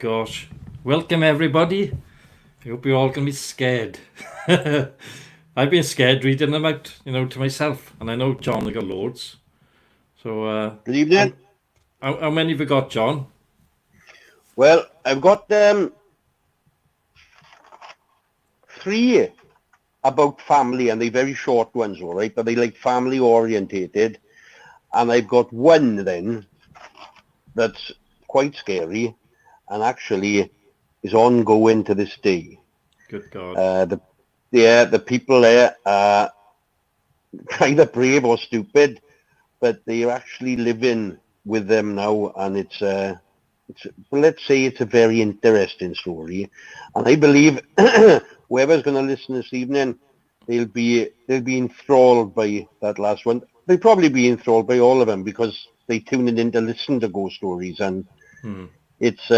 gosh. Welcome, everybody. I hope you're all going to be scared. I've been scared reading them out, to myself. And I know John has got loads. So, Good evening. how many have you got, John? Well, I've got three about family, and they're very short ones, all right, but they like family orientated. And I've got one then that's quite scary and actually is ongoing to this day. Good God. The people there are either brave or stupid, but they're actually living with them now, and it's let's say it's a very interesting story, and I believe whoever's going to listen this evening, they'll be enthralled by that last one. They'll probably be enthralled by all of them because they tuning in to listen to ghost stories, and it's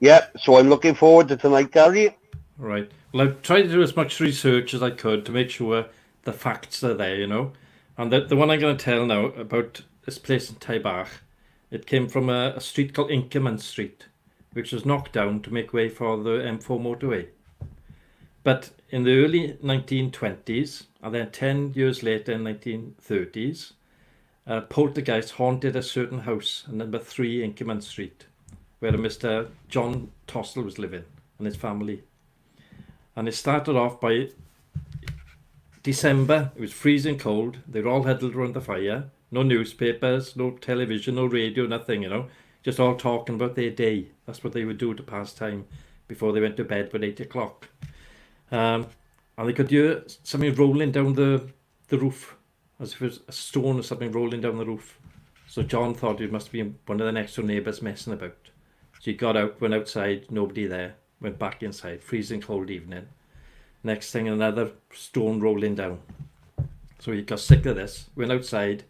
yeah. So I'm looking forward to tonight, Gary. Right. Well, I've tried to do as much research as I could to make sure the facts are there, And the one I'm going to tell now about this place in Taibach, it came from a street called Inkerman Street, which was knocked down to make way for the M4 motorway. But in the early 1920s, and then 10 years later in 1930s, poltergeist haunted a certain house on number 3 Inkerman Street, where a Mr. John Tossell was living and his family. And it started off by December. It was freezing cold. They were all huddled around the fire. No newspapers, no television, no radio, nothing, Just all talking about their day. That's what they would do to pass time before they went to bed at 8 o'clock. And they could hear something rolling down the roof, as if it was a stone or something rolling down the roof. So John thought it must be one of the next door neighbours messing about. So he got out, went outside, nobody there. Went back inside, freezing cold evening. Next thing, another stone rolling down. So he got sick of this, went outside,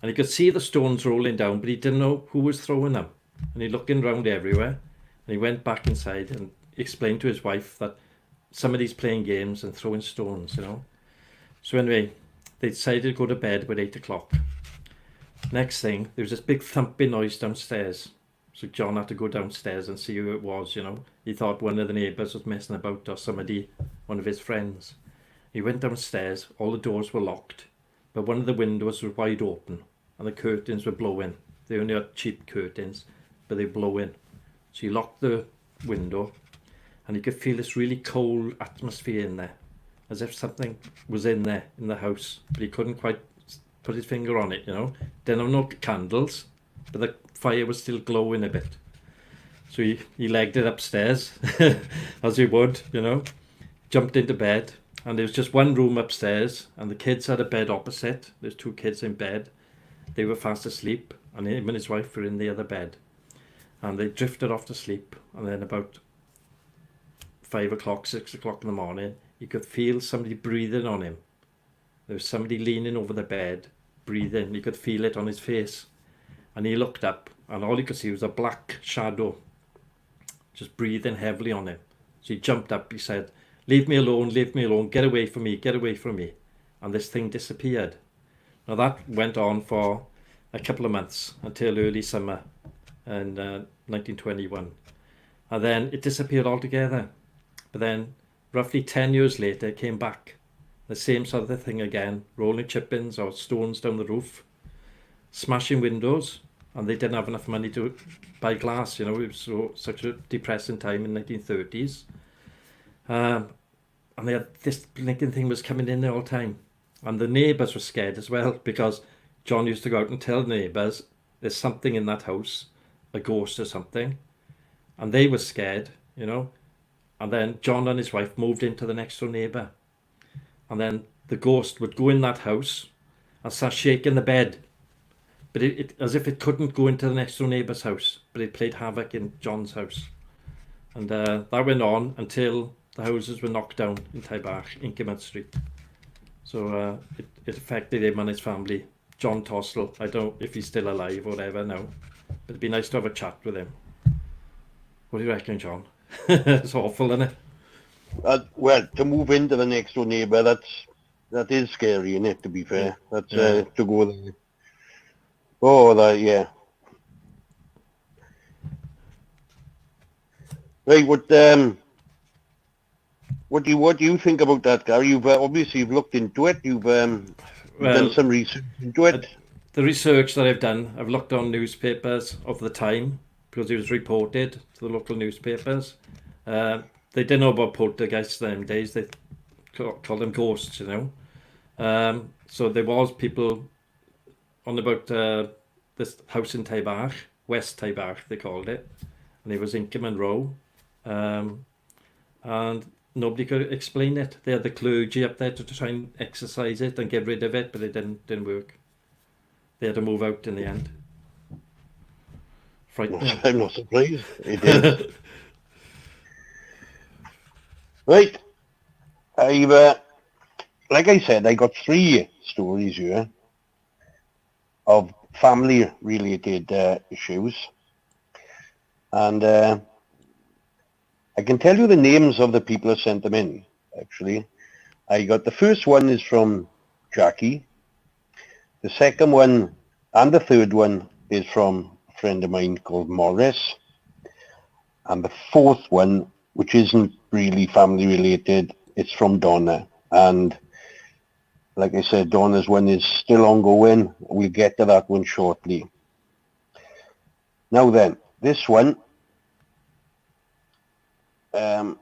and he could see the stones rolling down, but he didn't know who was throwing them. And he looking around everywhere, and he went back inside and explained to his wife that somebody's playing games and throwing stones, So anyway, they decided to go to bed about 8 o'clock. Next thing, there was this big thumping noise downstairs. So John had to go downstairs and see who it was, He thought one of the neighbours was messing about or somebody, one of his friends. He went downstairs, all the doors were locked, but one of the windows was wide open and the curtains were blowing. They only had cheap curtains, but they were blowing. So he locked the window and he could feel this really cold atmosphere in there, as if something was in there in the house, but he couldn't quite put his finger on it, Didn't have no candles, but the fire was still glowing a bit. So he legged it upstairs, as he would, Jumped into bed, and there was just one room upstairs, and the kids had a bed opposite. There's 2 kids in bed. They were fast asleep, and him and his wife were in the other bed. And they drifted off to sleep, and then about 5 o'clock, 6 o'clock in the morning, he could feel somebody breathing on him. There was somebody leaning over the bed, breathing. He could feel it on his face. And he looked up, and all he could see was a black shadow just breathing heavily on him. So he jumped up, he said, leave me alone, get away from me, get away from me. And this thing disappeared. Now that went on for a couple of months until early summer in 1921. And then it disappeared altogether. But then roughly 10 years later it came back. The same sort of thing again, rolling chip-ins or stones down the roof, smashing windows, and they didn't have enough money to buy glass. It was such a depressing time in the 1930s. And they had this blinking thing was coming in there all the time. And the neighbours were scared as well, because John used to go out and tell the neighbours there's something in that house, a ghost or something. And they were scared, And then John and his wife moved into the next door neighbour. And then the ghost would go in that house and start shaking the bed. But it as if it couldn't go into the next door neighbour's house, but it played havoc in John's house. And that went on until the houses were knocked down in Taibach, Inkerman Street. So it affected him and his family. John Tossell, I don't know if he's still alive or whatever now, but it'd be nice to have a chat with him. What do you reckon, John? It's awful, isn't it? Well, to move into the next door neighbour, that is scary, isn't it, to be fair? That's to go there. Oh, that, yeah. Right, what do you think about that, Gary? You've obviously you've looked into it. You've done Well, some research into uh, it. the research that I've done, I've looked on newspapers of the time because it was reported to the local newspapers. Uh, they didn't know about poltergeists them days. They called them ghosts, you know. So there was people on about this house in Taibach, West Taibach they called it, and it was Inkerman Row, um, and nobody could explain it. They had the clergy up there to try and exorcise it and get rid of it, but it didn't work. They had to move out in the end. Frightening. I'm not surprised. It is. Right. I've, like I said, I got 3 stories here of family-related issues, and I can tell you the names of the people who sent them in. Actually, I got the first one is from Jackie. The second one and the third one is from a friend of mine called Morris, and the fourth one, which isn't really family-related, it's from Donna. And like I said, Donna's one is still ongoing. We'll get to that one shortly. Now then, this one, um,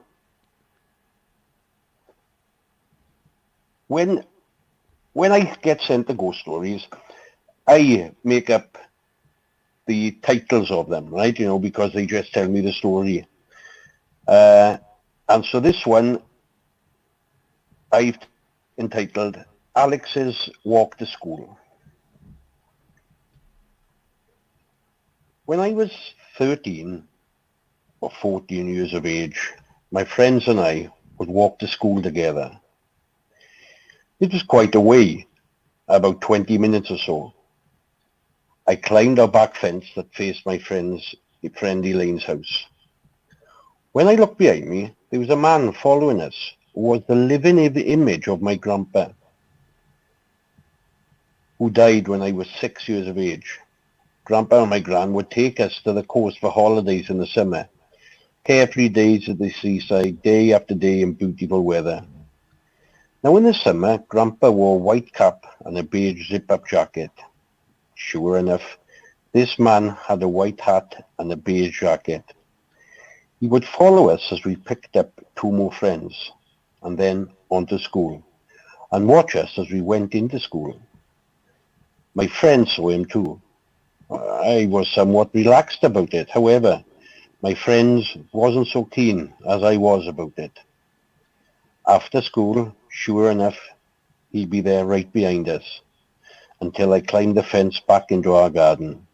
when I get sent the ghost stories, I make up the titles of them, right? You know, because they just tell me the story. And so this one I've entitled Alex's Walk to School. When I was 13 or 14 years of age, my friends and I would walk to school together. It was quite a way, about 20 minutes or so. I climbed our back fence that faced my friend Elaine's house. When I looked behind me, there was a man following us who was the living image of my grandpa, who died when I was 6 years of age. Grandpa and my gran would take us to the coast for holidays in the summer. Carefree days at the seaside, day after day in beautiful weather. Now in the summer, Grandpa wore a white cap and a beige zip-up jacket. Sure enough, this man had a white hat and a beige jacket. He would follow us as we picked up 2 more friends, and then on to school, and watch us as we went into school. My friends saw him too. I was somewhat relaxed about it. However, my friends wasn't so keen as I was about it. After school, sure enough, he'd be there right behind us until I climbed the fence back into our garden.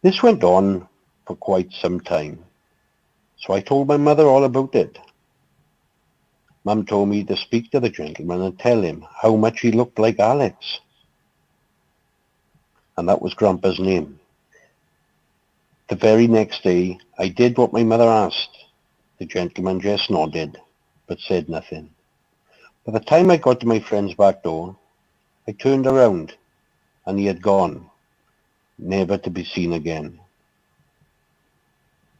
This went on for quite some time, so I told my mother all about it. Mum told me to speak to the gentleman and tell him how much he looked like Alex. And that was Grandpa's name. The very next day, I did what my mother asked. The gentleman just nodded, but said nothing. By the time I got to my friend's back door, I turned around, and he had gone, never to be seen again.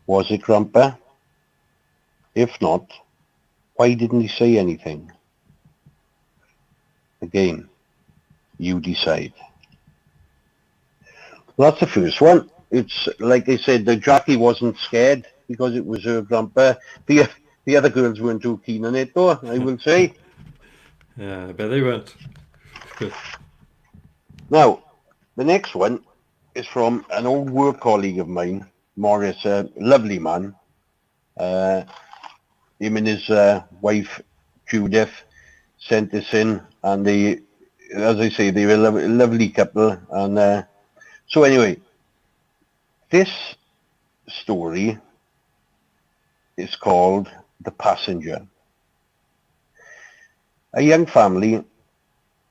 Was it Grandpa? If not, why didn't he say anything? Again, you decide. Well, that's the first one. It's like I said, the Jackie wasn't scared because it was her grandpa. The the other girls weren't too keen on it, though, I will say. Yeah, I bet they weren't. Now, the next one is from an old work colleague of mine, Morris, a lovely man. Uh, him and his wife, Judith, sent this in, and they, as I say, they were a lovely couple. And so anyway, this story is called The Passenger. A young family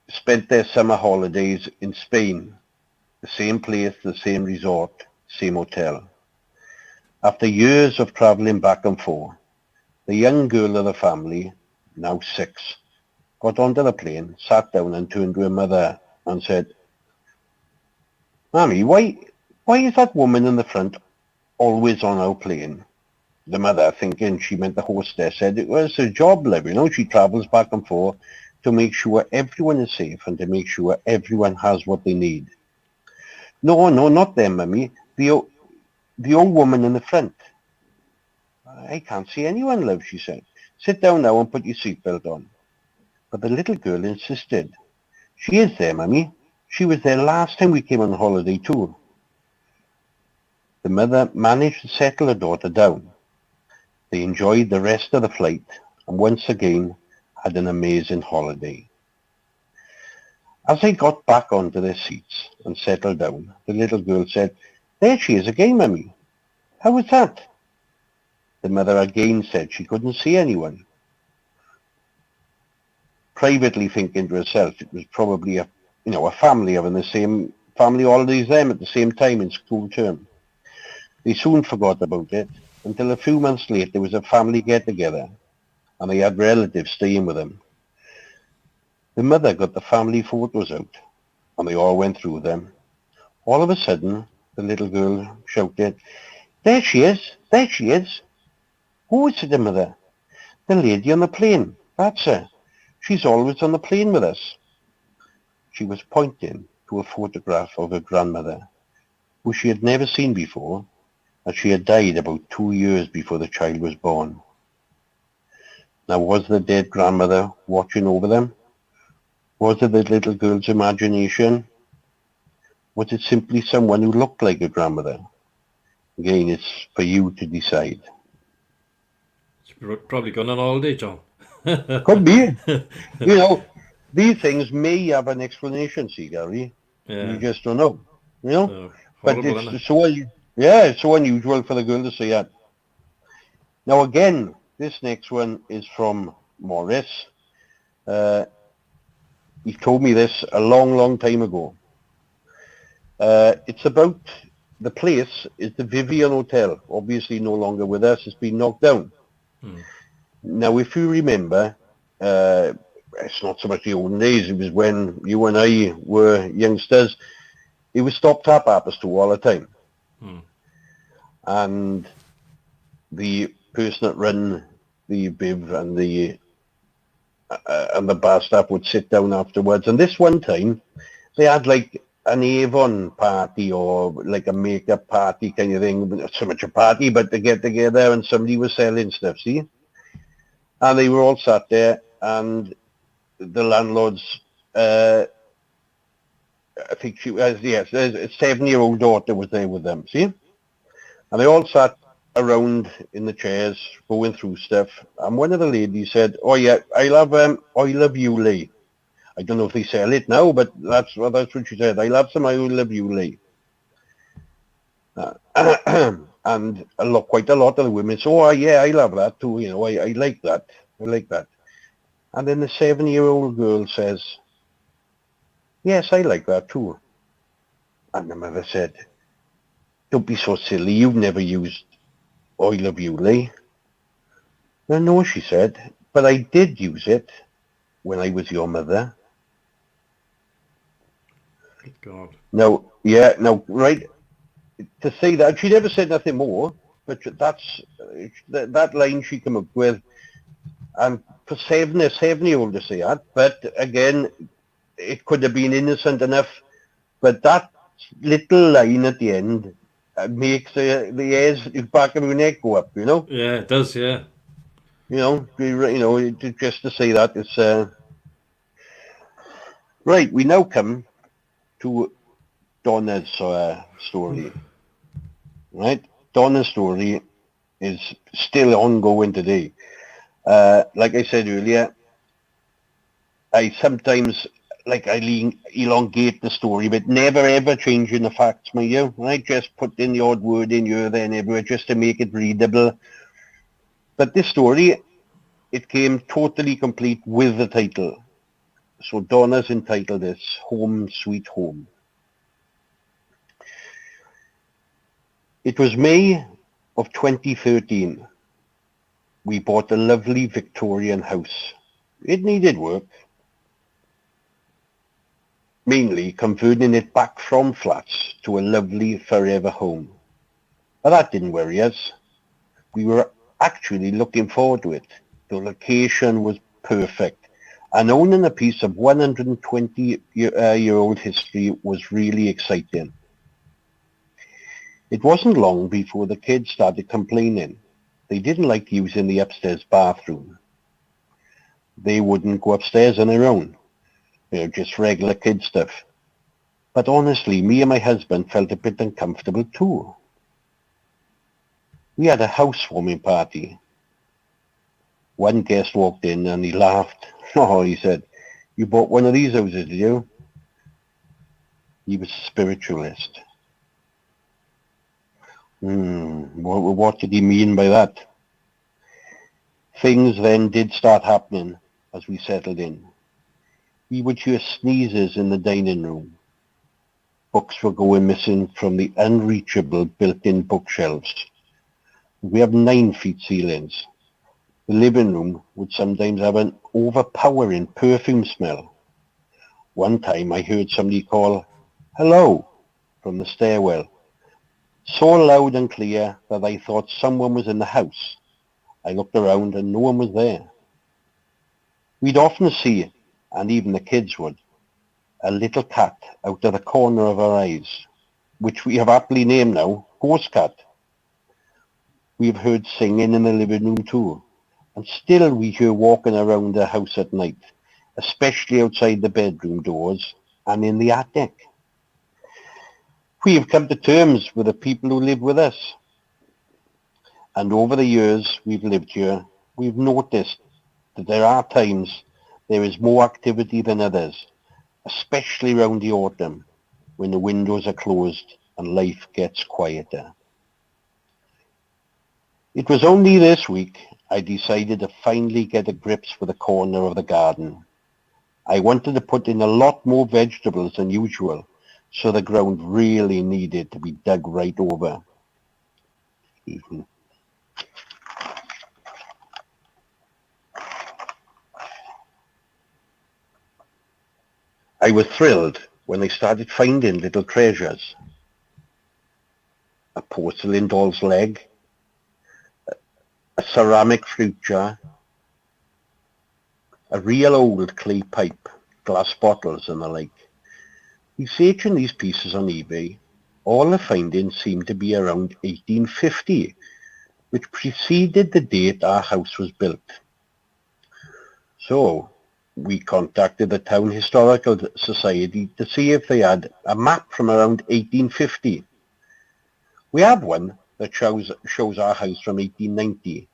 spent their summer holidays in Spain, the same place, the same resort, same hotel. After years of travelling back and forth, the young girl of the family, now 6, got onto the plane, sat down and turned to her mother and said, Mammy, why is that woman in the front always on our plane? The mother, thinking she meant the hostess, said it was her job, love. She travels back and forth to make sure everyone is safe and to make sure everyone has what they need. No, no, not them, mummy. The old woman in the front. I can't see anyone, love, she said. Sit down now and put your seatbelt on. But the little girl insisted. She is there, mummy. She was there last time we came on holiday too. The mother managed to settle her daughter down. They enjoyed the rest of the flight and once again had an amazing holiday. As they got back onto their seats and settled down, the little girl said, There she is again, mummy. How was that? The mother again said she couldn't see anyone. Privately thinking to herself, it was probably a family having the same family holidays them at the same time in school term. They soon forgot about it until a few months later there was a family get-together and they had relatives staying with them. The mother got the family photos out and they all went through them. All of a sudden, the little girl shouted, There she is! There she is! Who is it, the mother? The lady on the plane. That's her. She's always on the plane with us. She was pointing to a photograph of her grandmother, who she had never seen before, and she had died about 2 years before the child was born. Now, was the dead grandmother watching over them? Was it the little girl's imagination? Was it simply someone who looked like a grandmother? Again, it's for you to decide. It's probably gone on holiday, John. Could be. These things may have an explanation, see, Gary. You Yeah. just don't know. But Horrible, isn't it? it's so unusual for the girl to say that. Now again, this next one is from Morris. He told me this a long, long time ago. It's about the place is the Vivian Hotel, obviously no longer with us. It's been knocked down. Now, if you remember, it's not so much the olden days. It was when you and I were youngsters. It was stop tap apples to all the time. And the person that ran the bib and the bar staff would sit down afterwards. And this one time, they had like an Avon party or like a makeup party kind of thing. Not so much a party, but to get together and somebody was selling stuff, see? And they were all sat there and the landlord's, I think she was, yes, a 7-year-old daughter was there with them, see? And they all sat around in the chairs going through stuff. And one of the ladies said, oh yeah, I love you, Lee. I don't know if they sell it now, but that's what she said. I love some I love you, Lee. And quite a lot of the women said, oh yeah, I love that too. I like that. I like that. And then the 7-year-old girl says, yes, I like that too. And the mother said, don't be so silly. You've never used I love you, Lee. Well, no, she said, but I did use it when I was your mother. Good God. Now, right, to say that, she never said nothing more, but that line she came up with, and for a 7-year-old to say that, but again, it could have been innocent enough, but that little line at the end makes the hairs back of your neck go up, Yeah, it does, yeah. Just to say that, it's, right, we now come to Donna's story, right? Donna's story is still ongoing today. Like I said earlier, I sometimes elongate the story, but never ever changing the facts, my dear. Right? Just put in the odd word in here, there, and everywhere, just to make it readable. But this story, it came totally complete with the title. So Donna's entitled this Home Sweet Home. It was May of 2013. We bought a lovely Victorian house. It needed work. Mainly converting it back from flats to a lovely forever home. But that didn't worry us. We were actually looking forward to it. The location was perfect. And owning a piece of 120-year-old history was really exciting. It wasn't long before the kids started complaining. They didn't like using the upstairs bathroom. They wouldn't go upstairs on their own. Just regular kid stuff. But honestly, me and my husband felt a bit uncomfortable too. We had a housewarming party. One guest walked in and he laughed. Oh, he said, "You bought one of these houses, did you?" He was a spiritualist. What did he mean by that? Things then did start happening as we settled in. We would hear sneezes in the dining room. Books were going missing from the unreachable built-in bookshelves. We have 9 feet ceilings. The living room would sometimes have an overpowering perfume smell. One time I heard somebody call, "Hello," from the stairwell, so loud and clear that I thought someone was in the house. I looked around and no one was there. We'd often see, and even the kids would, a little cat out of the corner of our eyes, which we have aptly named now, Ghost Cat. We've heard singing in the living room too, and still we hear walking around the house at night, especially outside the bedroom doors and in the attic. We have come to terms with the people who live with us. And over the years we've lived here, we've noticed that there are times there is more activity than others, especially around the autumn when the windows are closed and life gets quieter. It was only this week I decided to finally get a grips with the corner of the garden. I wanted to put in a lot more vegetables than usual, so the ground really needed to be dug right over. I was thrilled when I started finding little treasures. A porcelain doll's leg, a ceramic fruit jar, a real old clay pipe, glass bottles and the like. Researching these pieces on eBay, all the findings seemed to be around 1850, which preceded the date our house was built. So we contacted the Town Historical Society to see if they had a map from around 1850. We have one that shows our house from 1890.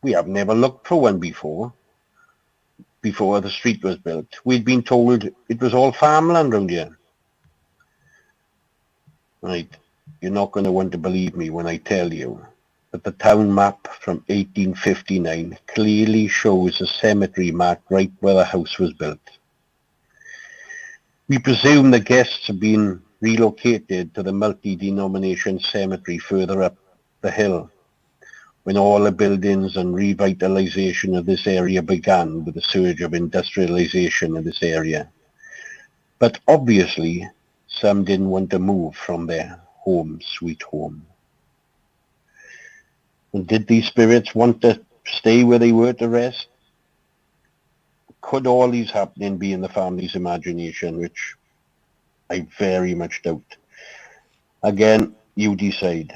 We have never looked for one before the street was built. We'd been told it was all farmland around here. Right, you're not going to want to believe me when I tell you that the town map from 1859 clearly shows a cemetery marked right where the house was built. We presume the guests have been relocated to the multi-denomination cemetery further up the hill, when all the buildings and revitalization of this area began with the surge of industrialization in this area. But obviously, some didn't want to move from their home, sweet home. And did these spirits want to stay where they were to rest? Could all these happening be in the family's imagination, which I very much doubt? Again, you decide.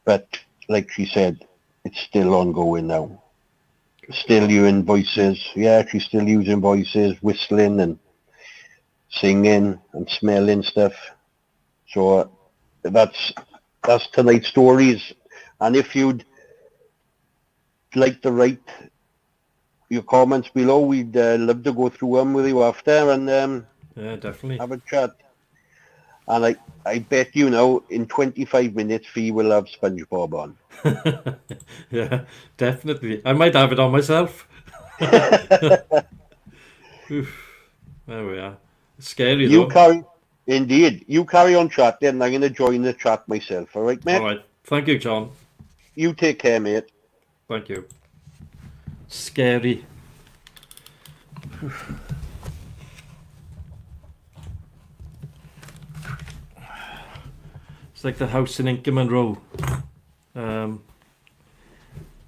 But like she said, it's still ongoing now. Still using voices. Yeah, she's still using voices, whistling and singing and smelling stuff. So that's tonight's stories. And if you'd like to write your comments below, we'd love to go through them with you after and Yeah, definitely. have a chat. And I bet you know, in 25 minutes, Fee will have SpongeBob on. Yeah, definitely. I might have it on myself. Oof. There we are. Scary You though. carry, indeed, you carry on chatting. I'm going to join the chat myself. All right, All mate? right. Thank you, John. You take care, mate. Thank you. Scary. It's like the house in Inkerman Row. Um,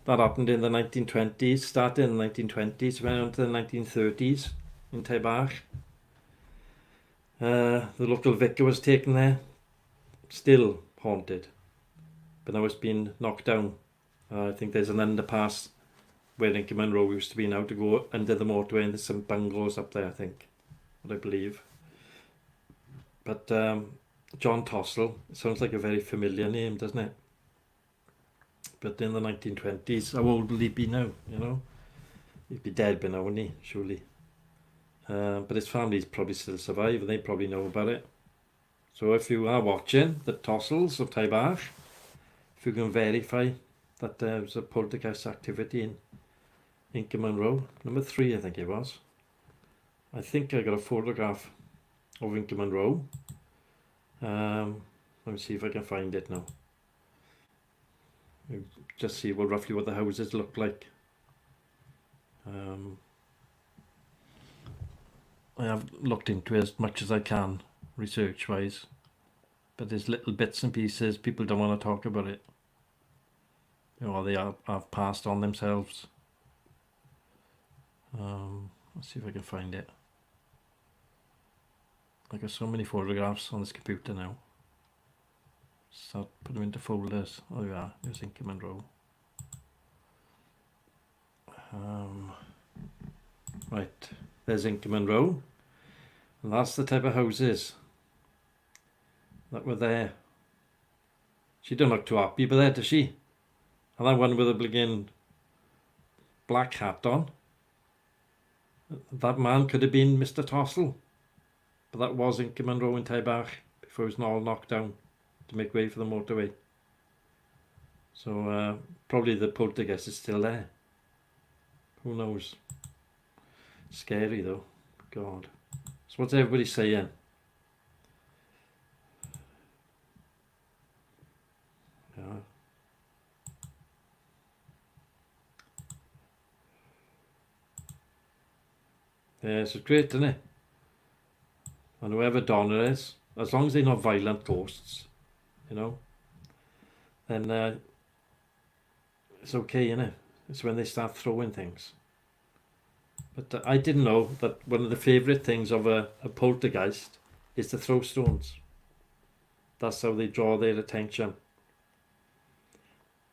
that happened in the 1920s, started in the 1920s, went on to the 1930s in Taibach. The local vicar was taken there, still haunted, but now it's been knocked down. I think there's an underpass where Inkerman Road used to be now to go under the motorway, and there's some bungalows up there, I think, what I believe. But John Tossell, it sounds like a very familiar name, doesn't it? But in the 1920s, how old will he be now, you know? He'd be dead by now, wouldn't he, surely? But his family's probably still survive, and they probably know about it. So if you are watching the Tossells of Taibach, if you can verify that there was a poltergeist activity in Inkerman Row, number 3 I think it was. I think I got a photograph of Inkerman Row. Let me see if I can find it now. Just see roughly what the houses look like. I have looked into it as much as I can, research wise, but there's little bits and pieces. People don't want to talk about it, or they have passed on themselves. Let's see if I can find it. I got so many photographs on this computer now. Start put them into folders. Oh yeah, there's Inkerman Row. Right, there's Inkerman Row, and that's the type of houses that were there. She don't look too happy but there, does she? And that one with a bliggin' black hat on, that man could have been Mr. Tossell, but that was Inkerman Row in Taibach before it was all knocked down to make way for the motorway. So probably the poltergeist is still there. Who knows? Scary though. God. So what's everybody saying? Yeah. Yeah, it's great, isn't it? And whoever Donna is, as long as they're not violent ghosts, you know, then it's okay, innit? It's when they start throwing things. But I didn't know that one of the favourite things of a poltergeist is to throw stones. That's how they draw their attention.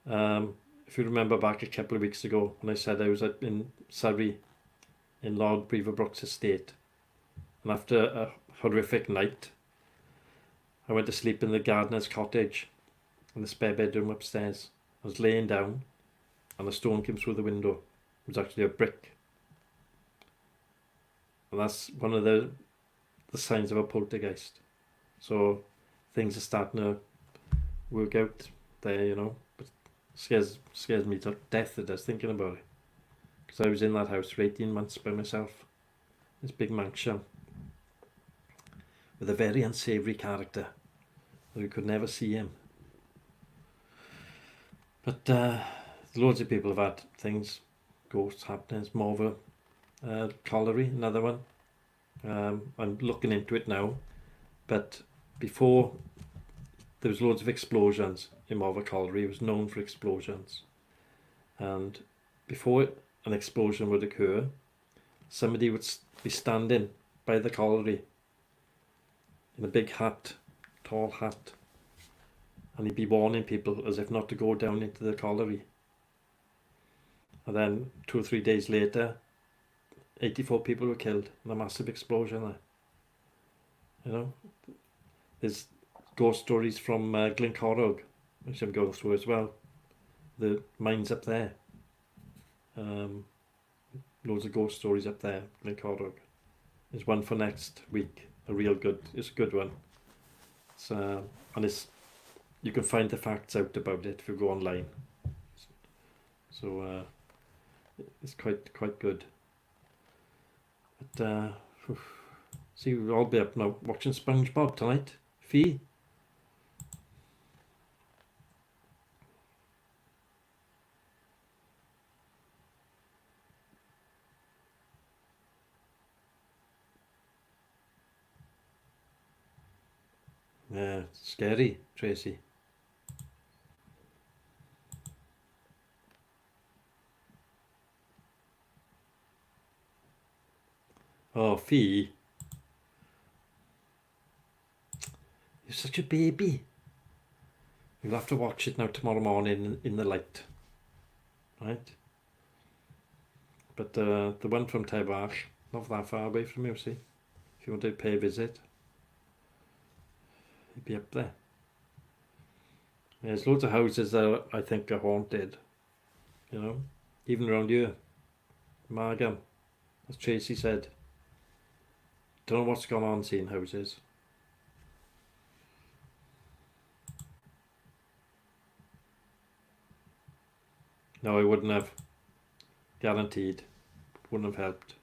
If you remember back a couple of weeks ago when I said I was in Surrey in Lord Beaverbrook's estate, and after a horrific night I went to sleep in the gardener's cottage in the spare bedroom upstairs. I was laying down and a stone came through the window. It was actually a brick. And that's one of the signs of a poltergeist. So things are starting to work out there, you know. But scares me to death, it does, thinking about it. Because I was in that house for 18 months by myself. This big mansion with a very unsavoury character. You could never see him. But loads of people have had things, ghosts happenings. More of colliery, another one. I'm looking into it now, but before there was loads of explosions in Morva Colliery. It was known for explosions, and before an explosion would occur, somebody would be standing by the colliery in a big hat, tall hat, and he'd be warning people as if not to go down into the colliery. And then 2 or 3 days later, 84 people were killed in a massive explosion there. You know, there's ghost stories from Glencorrog, which I'm going through as well. The mines up there. Loads of ghost stories up there, Glencorrog. There's one for next week. It's a good one. It's, and you can find the facts out about it if you go online. So it's quite good. But see, we'll all be up now watching SpongeBob tonight. Fee. Yeah, scary, Tracy. Oh, Fee, you're such a baby. You'll have to watch it now tomorrow morning in the light, right? But the one from Taibach, not that far away from you, see? If you want to pay a visit, you'd be up there. There's loads of houses that I think are haunted, you know, even around here. Margam, as Tracy said. Don't know what's gone on seeing houses. No, I wouldn't have. Guaranteed. Wouldn't have helped.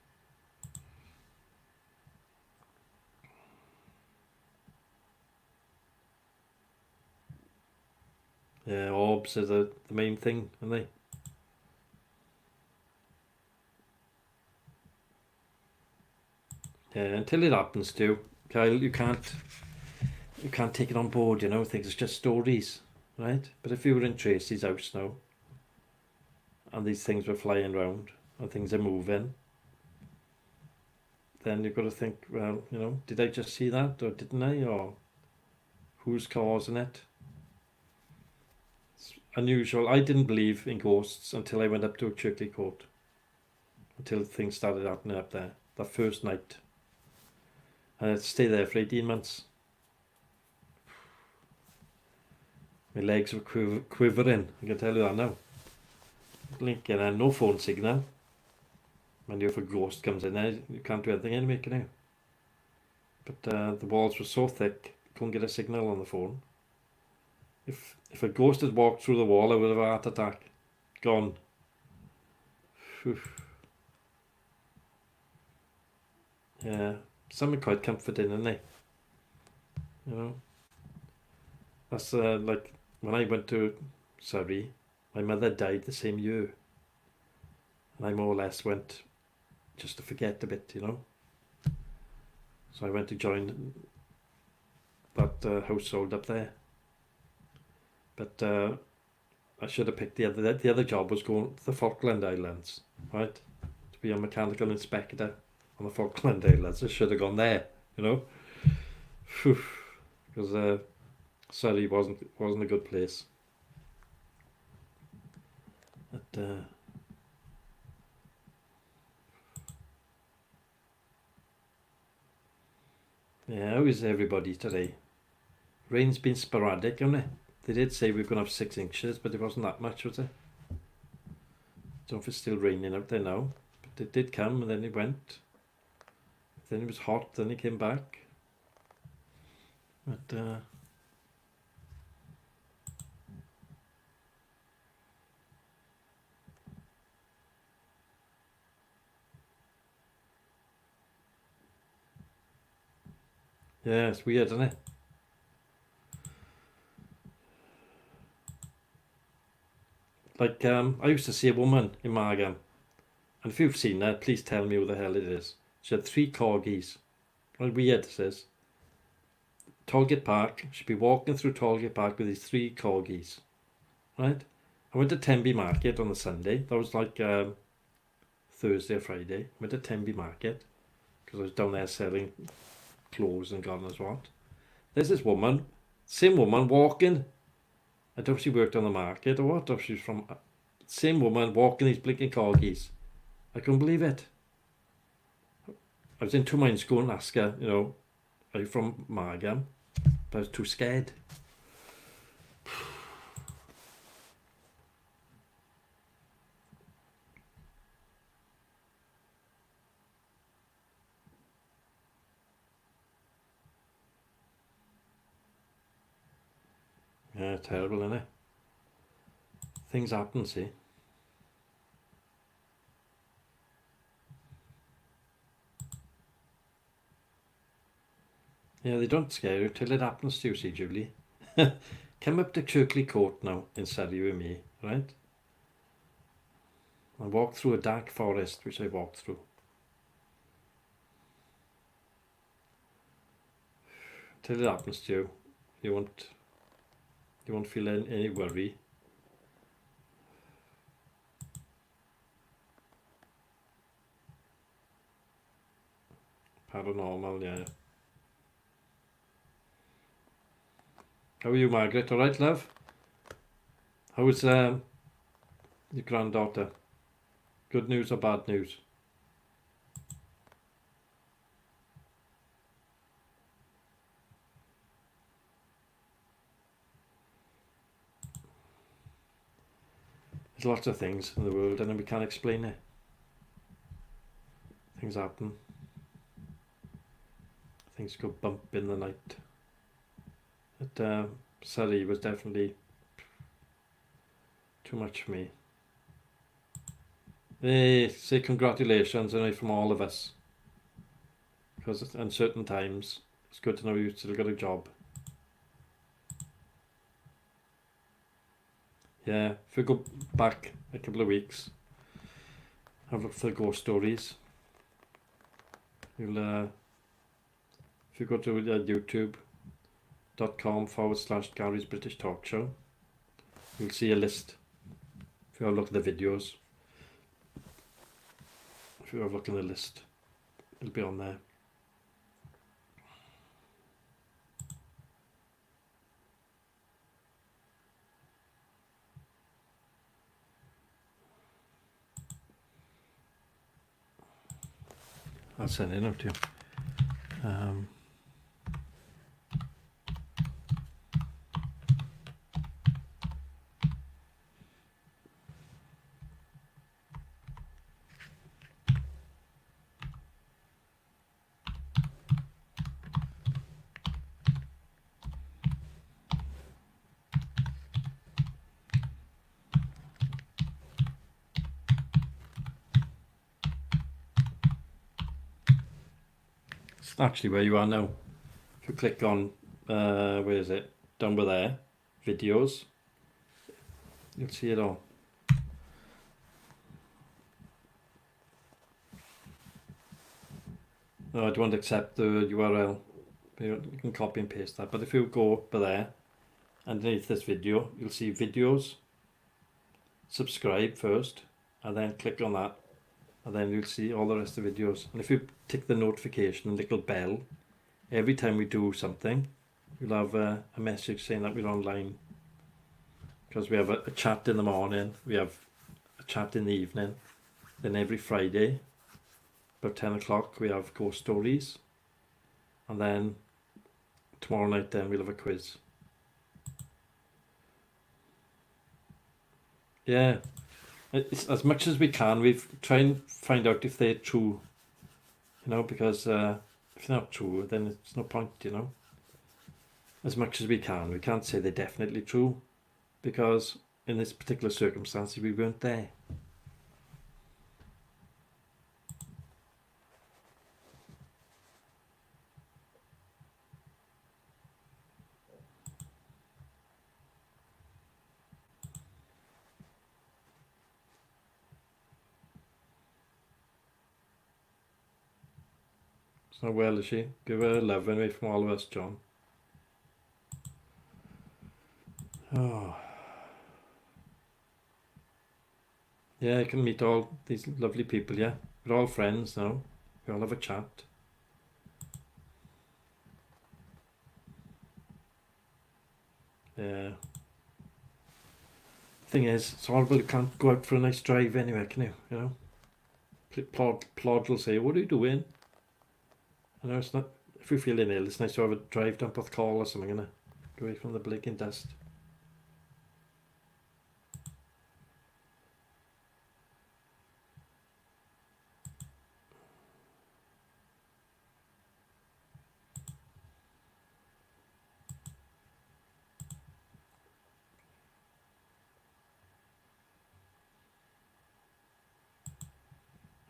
Yeah, orbs are the main thing, aren't they? Yeah, until it happens to you, Kyle, you can't take it on board, you know, think it's just stories, right? But if you were in Tracy's house now, and these things were flying around, and things are moving, then you've got to think, well, you know, did I just see that, or didn't I, or who's causing it? It's unusual. I didn't believe in ghosts until I went up to Chirkley Court, until things started happening up there, that first night. And I had to stay there for 18 months. My legs were quivering, I can tell you that now. Blinking, and no phone signal. When if a ghost comes in there, you can't do anything anyway, can you? But the walls were so thick, couldn't get a signal on the phone. If a ghost had walked through the wall, I would have had a heart attack. Gone. Whew. Yeah, something quite comforting, isn't it? You know, that's like when I went to Surrey, my mother died the same year, and I more or less went just to forget a bit, you know. So I went to join that household up there. But I should have picked the other job was going to the Falkland Islands, right? To be a mechanical inspector on the Falkland Islands. I should have gone there, you know. Because Surrey wasn't a good place. But yeah, how is everybody today? Rain's been sporadic, hasn't it? They did say we're going to have 6 inches, but it wasn't that much, was it? Don't know if it's still raining out there now. But it did come, and then it went. Then it was hot, then it came back. But yeah, it's weird, isn't it? Like, I used to see a woman in Margam, and if you've seen her, please tell me who the hell it is. She had 3 corgis. What weird this is. Talgate Park, she'd be walking through Talgate Park with these 3 corgis, right? I went to Tenby Market on the Sunday. That was like Thursday or Friday. I went to Tenby Market because I was down there selling clothes and God knows what. There's this woman, same woman walking. I don't know if she worked on the market or what, or if she's from... Same woman walking these blinking corgis. I couldn't believe it. I was in 2 minds going and ask her, you know, are you from Margam? But I was too scared. Yeah, terrible, isn't it? Things happen, see. Yeah, they don't scare you till it happens to you, see, Julie. Come up to Chirkley Court now in Surrey with me, right? And walk through a dark forest, which I walked through. Till it happens to you, you won't feel any worry. Paranormal, yeah. How are you, Margaret? All right, love? How's your granddaughter? Good news or bad news? There's lots of things in the world and we can't explain it. Things happen. Things go bump in the night. But Surrey was definitely too much for me. Hey, say congratulations anyway from all of us. Because at uncertain times, it's good to know you've still got a job. Yeah, if we go back a couple of weeks, have a look for the ghost stories. You'll, if you go to youtube.com/Gary's British Talk Show, you'll see a list. If you have a look at the videos, if you have a look at the list, it'll be on there. I'll send it out to you. It's actually where you are now. If you click on, where is it? Down by there, videos, you'll see it all. No, I don't accept the URL. You can copy and paste that. But if you go up there, underneath this video, you'll see videos. Subscribe first, and then click on that, and then you'll see all the rest of the videos. And if you tick the notification, little bell, every time we do something, you'll have a message saying that we're online. Because we have a chat in the morning, we have a chat in the evening, then every Friday, about 10 o'clock, we have ghost stories, and then tomorrow night then we'll have a quiz. Yeah, it's, as much as we can, we've tried and find out if they're true, you know, because if they're not true, then it's no point, you know. As much as we can't say they're definitely true, because in this particular circumstance we weren't there. So well, is she? Give her a love anyway from all of us, John. Oh. Yeah, I can meet all these lovely people, yeah. We're all friends now. We all have a chat. Yeah. Thing is, it's horrible you can't go out for a nice drive anyway, can you? You know? Plod will say, what are you doing? I know it's not, if you're feeling ill, it's nice to have a drive down Porthcawl or something, innit? Get away from the blinking dust.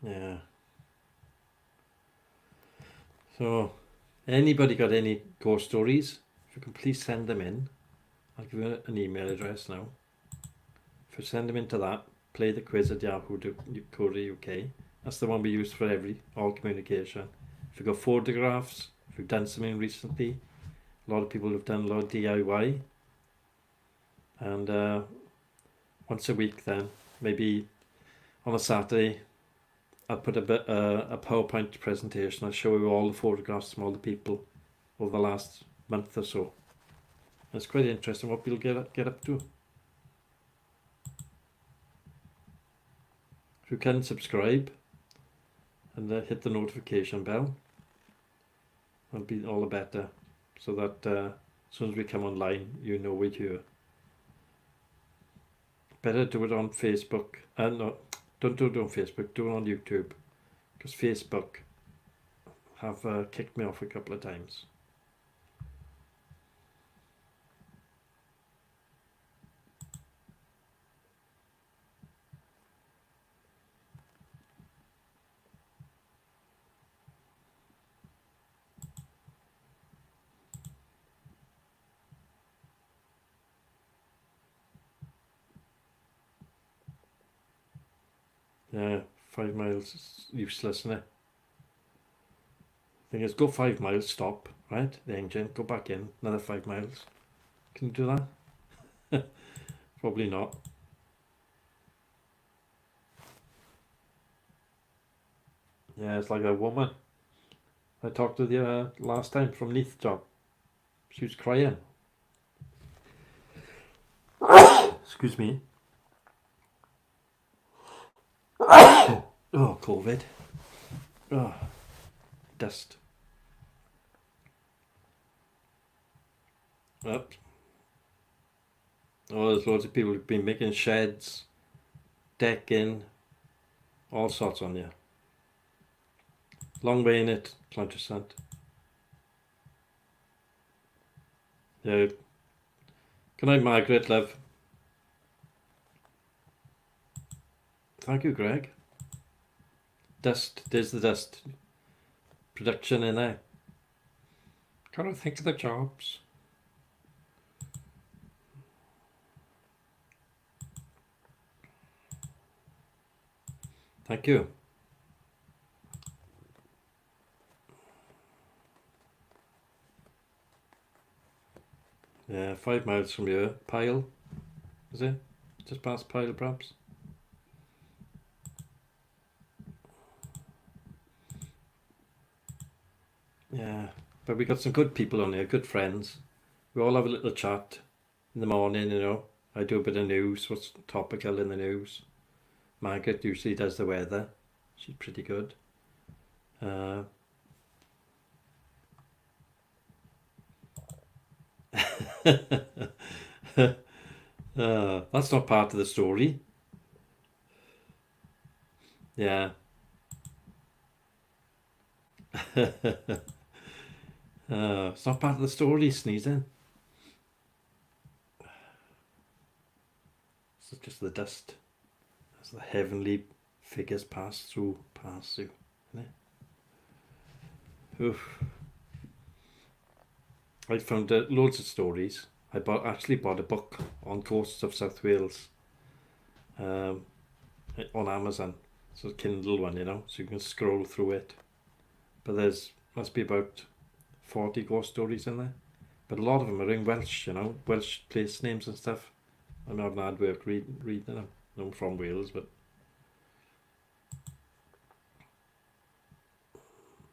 Yeah. So, anybody got any ghost stories? If you can please send them in. I'll give you an email address now. If you send them into that, play the quiz at yahoo.co.uk. That's the one we use for all communication. If you've got photographs, if you've done something recently, a lot of people have done a lot of DIY. And once a week then, maybe on a Saturday, I'll put a PowerPoint presentation. I'll show you all the photographs from all the people over the last month or so. It's quite interesting what people get up to. If you can subscribe and hit the notification bell, that'll be all the better, so that as soon as we come online, you know we're here. Better do it on Facebook. No, don't do it on Facebook. Do it on YouTube, because Facebook have kicked me off a couple of times. Yeah, 5 miles is useless, isn't it? Thing is, go 5 miles, stop, right? The engine, go back in, another 5 miles. Can you do that? Probably not. Yeah, it's like a woman I talked to the last time from Neath job. She was crying. Excuse me. Oh, COVID. Oh, dust. Oops. Oh, there's loads of people who've been making sheds, decking, all sorts on you. Long way in it, Clantrasant. Yeah. Good night, Margaret, love. Thank you, Greg. Dust, there's the dust. Production in there. Gotta think of the jobs. Thank you. Yeah, 5 miles from here. Pile, is it? Just past Pile, perhaps? Yeah, but we got some good people on here, good friends. We all have a little chat in the morning, you know. I do a bit of news, what's topical in the news. Margaret usually does the weather. She's pretty good. That's not part of the story. Yeah. It's not part of the story, sneezing. It's just the dust as the heavenly figures pass through, isn't it? Oof. I found loads of stories. I actually bought a book on coasts of South Wales on Amazon. It's a Kindle one, you know, so you can scroll through it. But there's must be about 40 ghost stories in there. But a lot of them are in Welsh, you know, Welsh place names and stuff. I'm having hard work reading them. I'm from Wales, but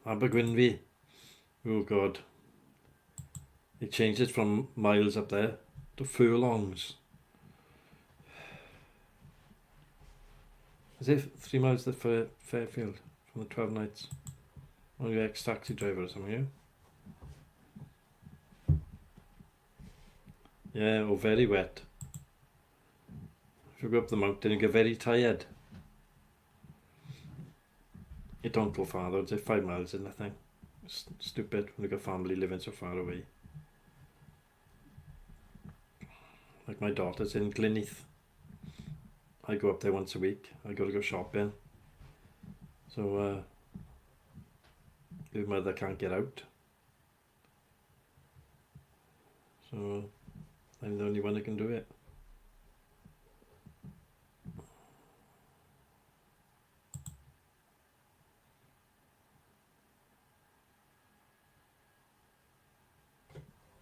Abergwynfi. Oh God. They changed it from miles up there to furlongs. Is it 3 miles to Fairfield from the 12 nights? Or you ex-taxi driver or something, you? Yeah, or very wet. If you go up the mountain, you get very tired. You don't go far though, it's 5 miles is nothing. It's stupid when you got family living so far away. Like my daughter's in Glynneath. I go up there once a week. I got to go shopping. So your mother can't get out. So I'm the only one that can do it.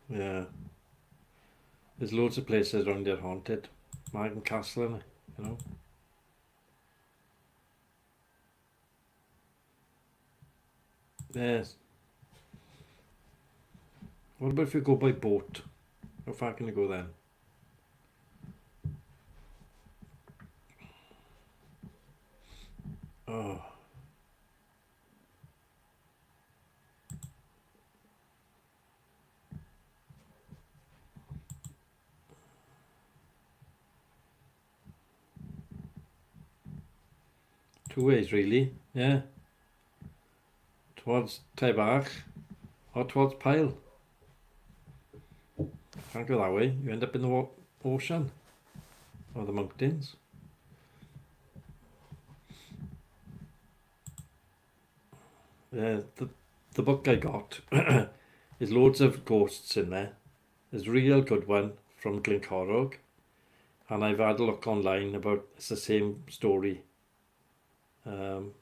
Yeah. There's loads of places around there haunted. Margam Castle, you know. Yes. What about if you go by boat? How far can you go then? Oh, 2 ways really. Yeah. Towards Taibach or towards Pyle. Can't go that way. You end up in the ocean or the mountains. Yeah, the book I got is loads of ghosts in there. There's a real good one from Glencorrog, and I've had a look online about it's the same story. And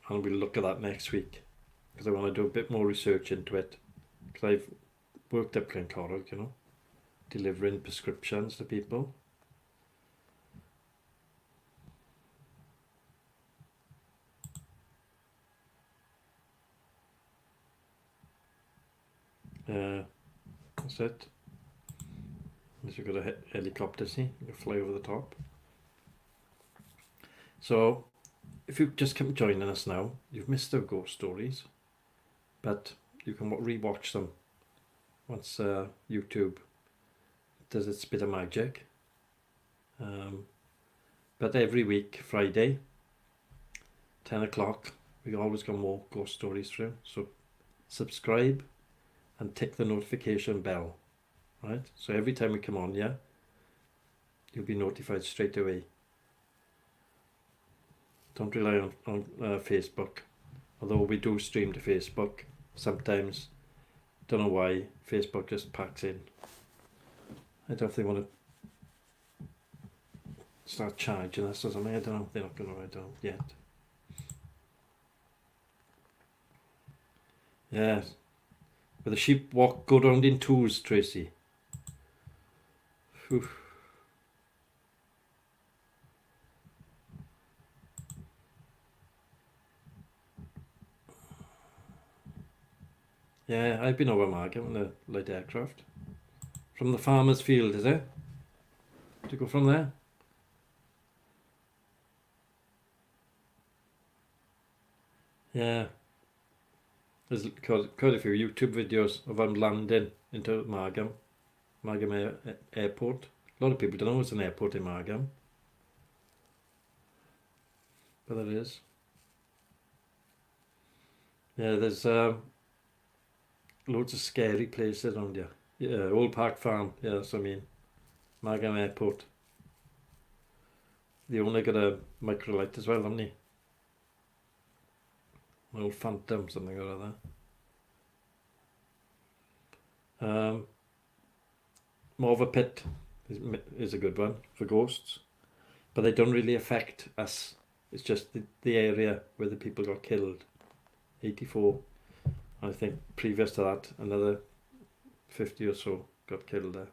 we'll look at that next week because I want to do a bit more research into it because I've worked at Glencorrog, you know, delivering prescriptions to people. That's it. Unless you've got a helicopter, see, you can fly over the top. So, if you've just come joining us now, you've missed our ghost stories, but you can re-watch them once YouTube does its bit of magic. But every week, Friday, 10 o'clock, we always got more ghost stories through. So subscribe and tick the notification bell, right? So every time we come on, yeah, you'll be notified straight away. Don't rely on Facebook, although we do stream to Facebook sometimes. Don't know why Facebook just packs in. I don't know if they want to start charging us or something. I don't know. They're not going to. I don't know yet. Yeah, but the sheep go around in twos, Tracy. Whew. Yeah, I've been over Margam in the light aircraft. From the farmer's field, is it? To go from there? Yeah. There's quite a few YouTube videos of them landing into Margam Airport. A lot of people don't know it's an airport in Margam. But there is. Yeah, there's loads of scary places around here. Yeah, Old Park Farm. Yeah, that's what I mean. Margam Airport. They only got a microlight as well, haven't they? An old Phantom, something or other. Morva Pit is a good one for ghosts, but they don't really affect us. It's just the area where the people got killed. 84. I think previous to that, another 50 or so got killed there.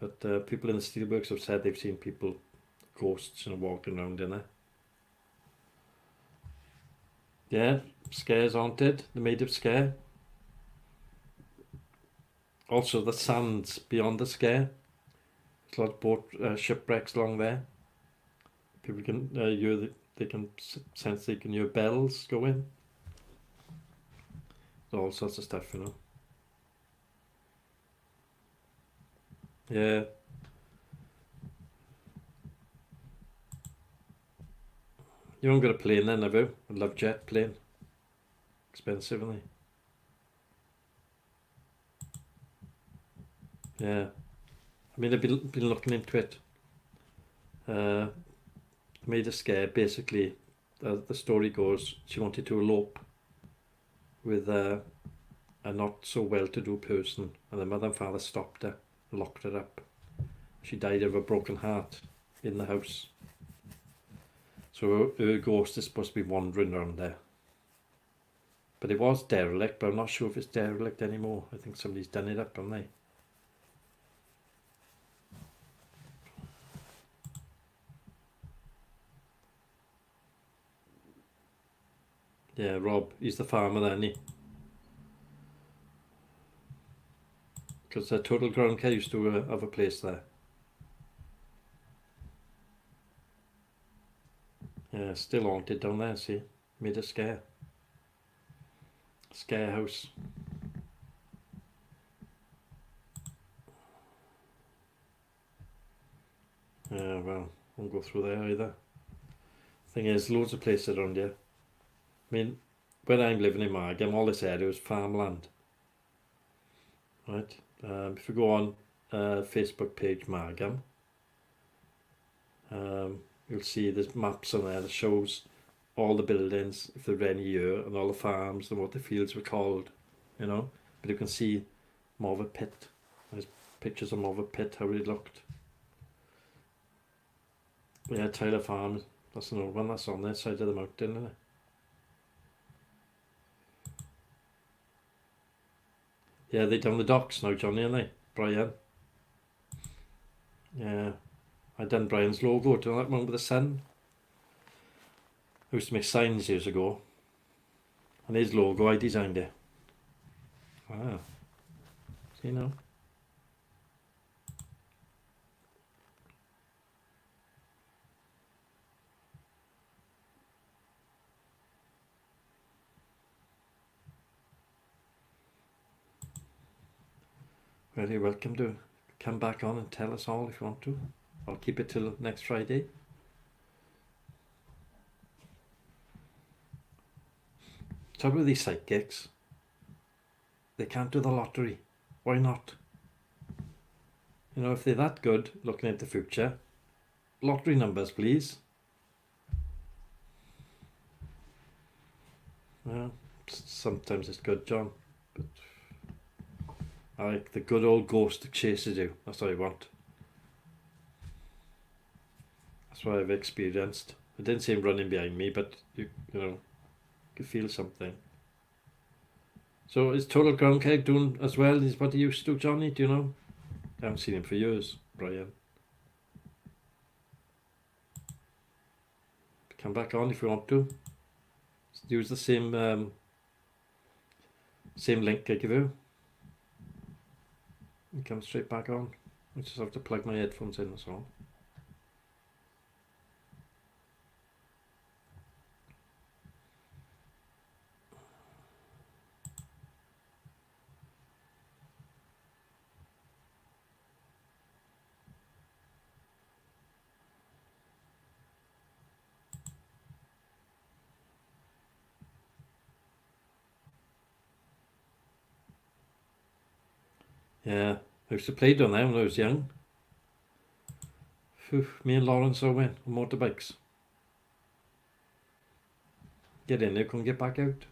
But people in the steelworks have said they've seen people, ghosts, walking around in there. Yeah, Scare's haunted. The Maid of Scare. Also, the sands beyond the Scare. There's a lot of boat shipwrecks along there. People can hear they can sense they can hear bells going. All sorts of stuff, Yeah. You haven't got a plane then, have you? A love jet plane. Expensive, isn't it? Yeah. I mean, I've been looking into it. Made a Scare, basically, the story goes, she wanted to elope with a not so well-to-do person, and the mother and father stopped her, locked her up. She died of a broken heart in the house. So her ghost is supposed to be wandering around there. But it was derelict, but I'm not sure if it's derelict anymore. I think somebody's done it up, haven't they? Yeah, Rob, he's the farmer then, he? Because Total Ground Care used to have a place there. Yeah, still haunted down there, see? Made a scare. Scare house. Yeah, well, won't go through there either. Thing is, loads of places around here. I mean, where I'm living in Margam, all this area is farmland. Right? If you go on Facebook page Margam, you'll see there's maps on there that shows all the buildings, if they're any year, and all the farms and what the fields were called, you know. But you can see more of a pit. There's pictures of more of a pit, how it looked. Yeah, Tyler Farm, that's an old one, that's on their side of the mountain, isn't it? Yeah, they down the docks now, Johnny, aren't they? Brian. Yeah. I done Brian's logo, do you know that one with the sun? I used to make signs years ago. And his logo, I designed it. Ah. See now? Very welcome to come back on and tell us all if you want to. I'll keep it till next Friday. Trouble with these psychics, they can't do the lottery. Why not? You know, if they're that good looking at the future, lottery numbers, please. Well, sometimes it's good, John, but I like the good old ghost that chases you. That's what I want. That's what I've experienced. I didn't see him running behind me, but you know, you could feel something. So is Total Ground Care doing as well as what he used to, Johnny? Do you know? I haven't seen him for years, Brian. Come back on if you want to. Use the same same link I give you. And come straight back on. I just have to plug my headphones in, that's all. Yeah, I used to play down there when I was young. Phew, me and Lawrence all went on motorbikes. Get in there, couldn't get back out.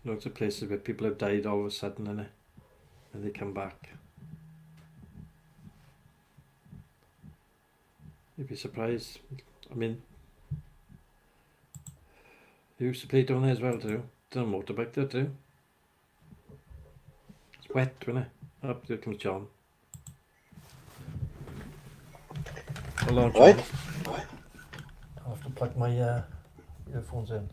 Lots of places where people have died all of a sudden, innit? And they come back. You'd be surprised. I mean, you used to play down there as well too. Done a motorbike there too. It's wet, wasn't it? Up there comes John. Hold on, John. Right? I'll have to plug my earphones in.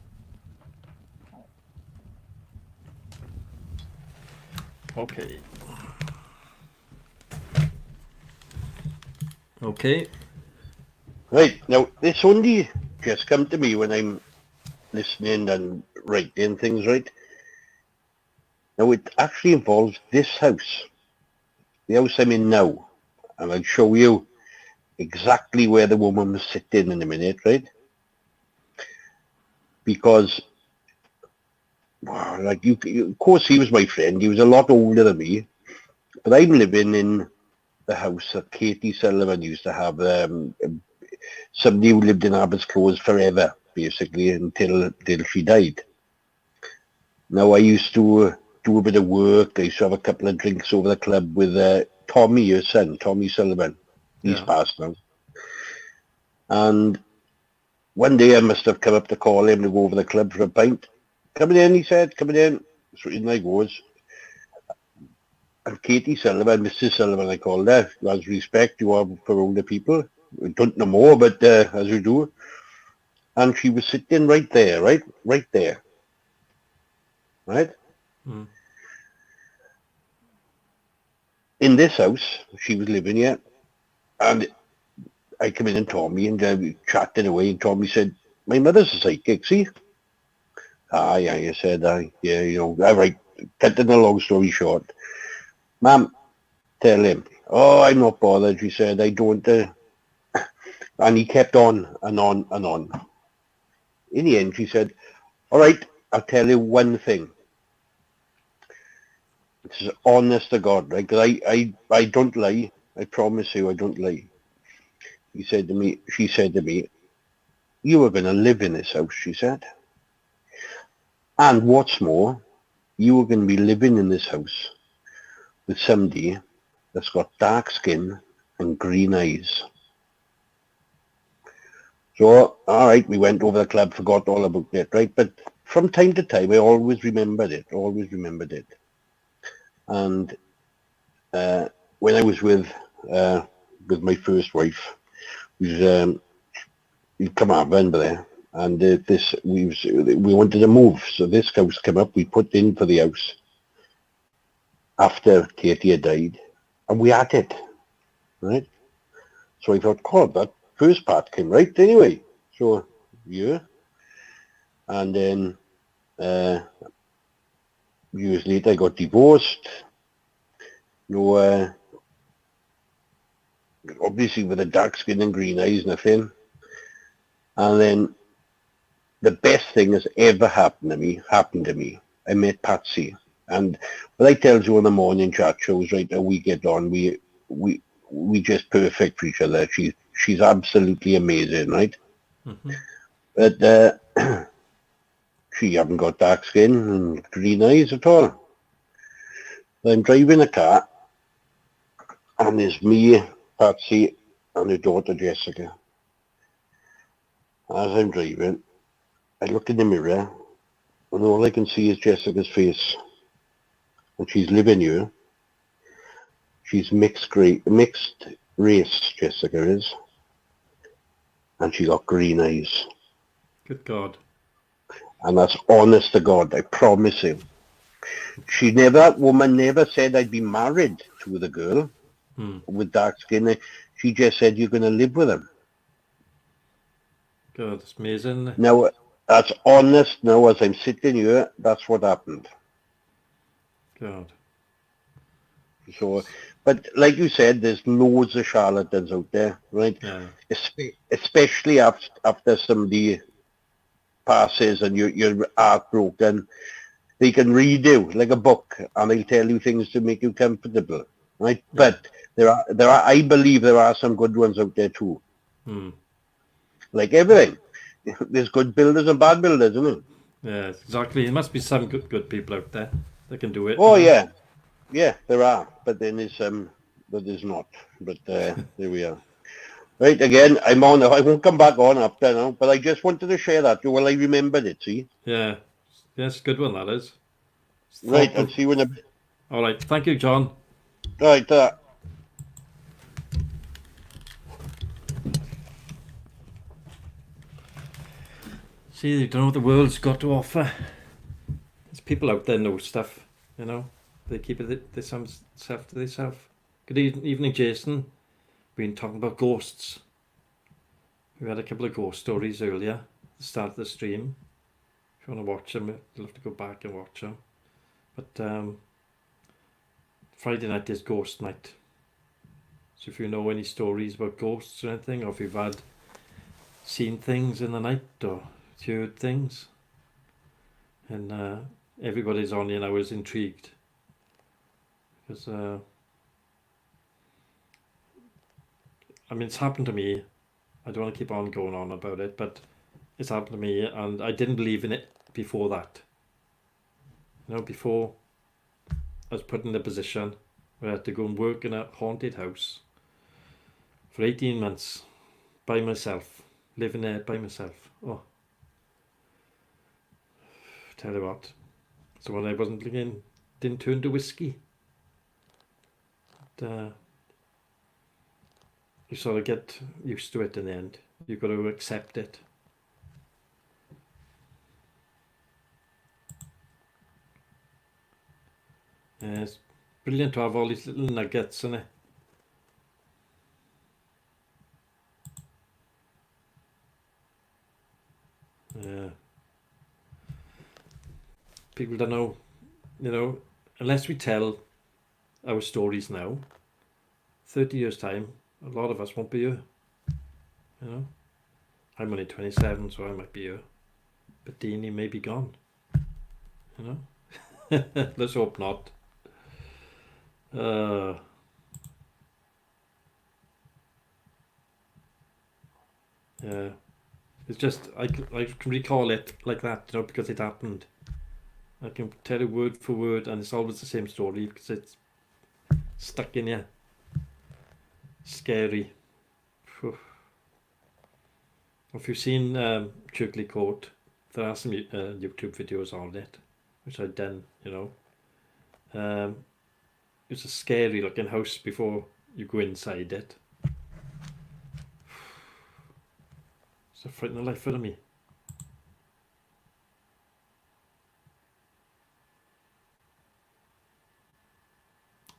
Okay. Okay. Right, now this only just come to me when I'm listening and writing things, right? Now it actually involves this house, the house I'm in now, and I'll show you exactly where the woman was sitting in a minute, right? Because, well, like of course he was my friend, he was a lot older than me, but I'm living in the house that Katie Sullivan used to have, somebody who lived in Abbott's Close forever, basically, until she died. Now, I used to do a bit of work. I used to have a couple of drinks over the club with Tommy, her son, Tommy Sullivan. He's passed now. And one day I must have come up to call him to go over the club for a pint. Coming in, he said, coming in. So in I goes. Katie Sullivan, Mrs. Sullivan, I called her, as respect you have for older people. We don't know more, but as you do. And she was sitting right there, right there, right? Mm. In this house, she was living here, and I come in and Tommy, and we chatted away, and Tommy said, my mother's a psychic, see? Aye, I said, aye, yeah, all right, cutting the long story short. Ma'am, tell him. Oh, I'm not bothered, she said, I don't, and he kept on and on and on. In the end, she said, all right, I'll tell you one thing. This is honest to God, right? Because I don't lie. I promise you I don't lie. She said to me, you are going to live in this house, she said. And what's more, you are going to be living in this house with somebody that's got dark skin and green eyes. So, all right, we went over the club, forgot all about it, right? But from time to time, I always remembered it. And when I was with my first wife, we'd come out of there, and we wanted to move. So this house came up. We put in for the house after Katie had died, and we had it, right? So I thought, God, that first part came right anyway. So yeah, and then years later I got divorced. Obviously with a dark skin and green eyes and a thing. And then the best thing that's ever happened to me. I met Patsy, and what I tells you on the morning chat shows, right, how we get on. We just perfect for each other. She's absolutely amazing, right? Mm-hmm. But she haven't got dark skin and green eyes at all. I'm driving a car, and there's me, Patsy, and her daughter Jessica. As I'm driving, I look in the mirror, and all I can see is Jessica's face, and she's living here. She's mixed race, Jessica is, and she got green eyes. Good God. And that's honest to God, I promise you. That woman never said I'd be married to the girl with dark skin. She just said, you're going to live with him. God, it's amazing. Now, that's honest. Now, as I'm sitting here, that's what happened. God. So, but like you said, there's loads of charlatans out there, right? Yeah. Especially after somebody passes and you're heartbroken. They can read you like a book, and they'll tell you things to make you comfortable, right? Yeah. But there are. I believe there are some good ones out there too. Like everything, there's good builders and bad builders, isn't it? Yeah, exactly. There must be some good people out there that can do it. Oh yeah, there are. But then there's but there's not. But there we are. Right, again, I'm on. I won't come back on after now, but I just wanted to share that. Well, I remembered it, see? Yeah. Yes, good one that is. It's Right, I'll thoughtful. see you in a bit. All right. Thank you, John. Right, See, you don't know what the world's got to offer. There's people out there know stuff, you know. They keep it themselves to themselves. Good evening, Jason. Been talking about ghosts. We had a couple of ghost stories earlier at the start of the stream. If you want to watch them, you'll have to go back and watch them. But Friday night is ghost night. So if you know any stories about ghosts or anything, or if you've seen things in the night or heard things, and everybody's on here now is intrigued. Because, I mean, it's happened to me. I don't want to keep on going on about it, but it's happened to me, and I didn't believe in it before that. You know, before I was put in a position where I had to go and work in a haunted house for 18 months by myself, living there by myself. Oh, tell you what. So when I wasn't drinking, didn't turn to whiskey. you sort of get used to it in the end. You've got to accept it. It's brilliant to have all these little nuggets in it. People don't know, unless we tell our stories now, 30 years time, a lot of us won't be here. I'm only 27, so I might be here. But Deanie may be gone. Let's hope not. Yeah. It's just, I can recall it like that, because it happened. I can tell it word for word, and it's always the same story because it's stuck in you. Scary. Whew. If you've seen Chirkley Court, there are some YouTube videos on it, which I've done, It's a scary looking house before you go inside it. It's a frightening life for me.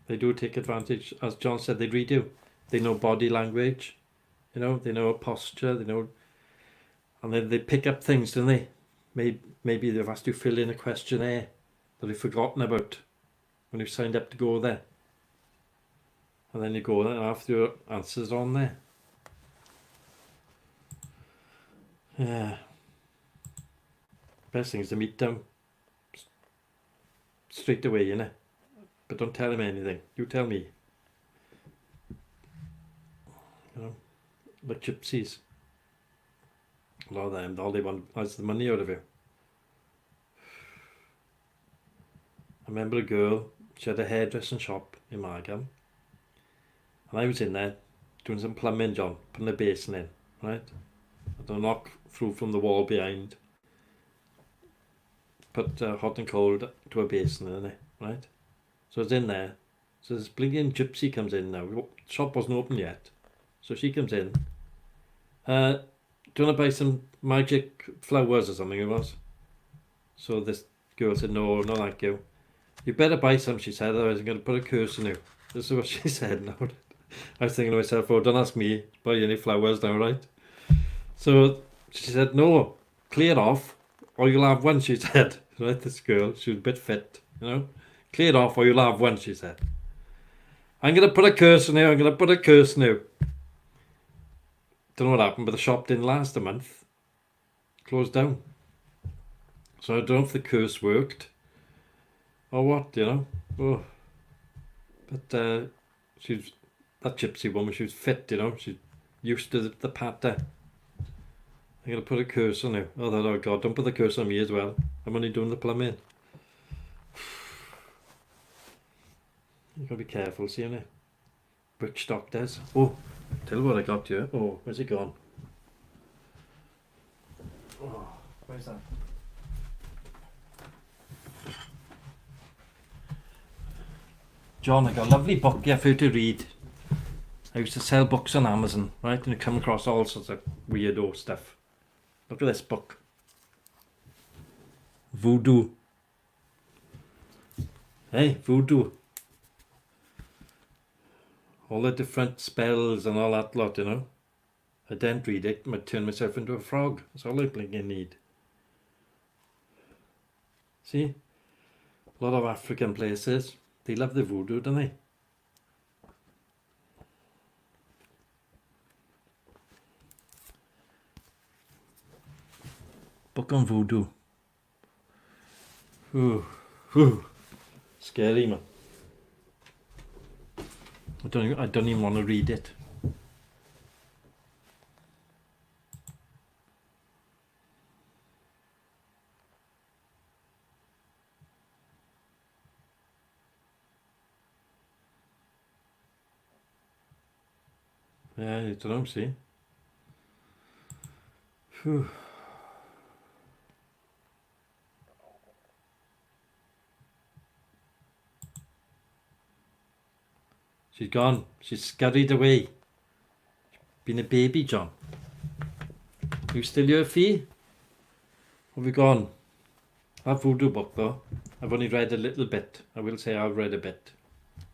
They do take advantage, as John said, they read you. They know body language, they know posture, and then they pick up things, don't they? Maybe they've asked you to fill in a questionnaire that you've forgotten about when you signed up to go there. And then you go there and after your answers on there. Yeah. Best thing is to meet them straight away, But don't tell him anything. You tell me. Like gypsies. A lot of them, all they want is the money out of you. I remember a girl, she had a hairdressing shop in Margam. And I was in there doing some plumbing, John, putting a basin in, right? I had knock through from the wall behind. Put hot and cold to a basin in it, right? So I was in there. So this blinking gypsy comes in now. The shop wasn't open yet. So she comes in. Do you want to buy some magic flowers or something it was? So this girl said, no, thank you. You better buy some, she said, otherwise I'm going to put a curse on you. This is what she said now. I was thinking to myself, oh, don't ask me to buy any flowers now, right? So she said, no, clear off or you'll have one, she said. Right, this girl, she was a bit fit, Clear off or you'll have one, she said. I'm going to put a curse on you, Don't know what happened, but the shop didn't last a month. Closed down. So I don't know if the curse worked or what, Oh. But that gypsy woman, she was fit, She's used to the patter. I'm going to put a curse on you. Oh God, don't put the curse on me as well. I'm only doing the plumbing. You've got to be careful, see, Witch doctors. Oh, tell you what I got here. Oh, where's it gone? Oh, where's that? John, I got a lovely book here for you to read. I used to sell books on Amazon, right? And you come across all sorts of weirdo stuff. Look at this book. Voodoo. Hey, voodoo. All the different spells and all that lot, I didn't read it, I might turn myself into a frog. That's all I blinking need. See? A lot of African places, they love the voodoo, don't they? Book on voodoo. Ooh. Scary, man. I don't even want to read it. Yeah, you don't see. Whew. She's gone. She's scurried away. Been a baby, John. You still here, Fee? Have you gone? That voodoo book, though, I've only read a little bit. I will say I've read a bit.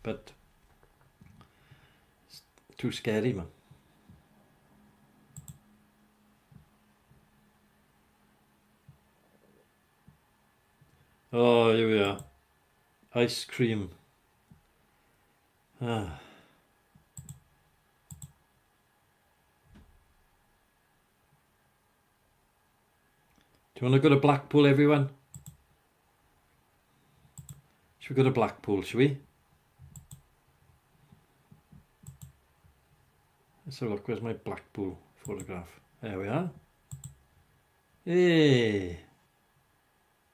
But it's too scary, man. Oh, here we are. Ice cream. Ah. Do you want to go to Blackpool, everyone? Should we go to Blackpool, shall we? Let's have a look. Where's my Blackpool photograph? There we are. Hey!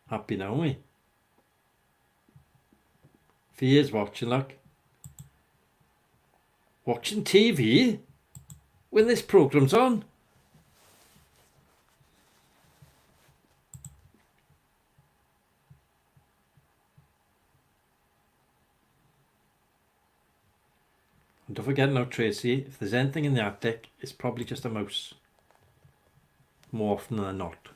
Happy now, aren't we? Fia's watching, look. Watching TV? When this programme's on? And don't forget now, Tracy, if there's anything in the attic, it's probably just a mouse. More often than not.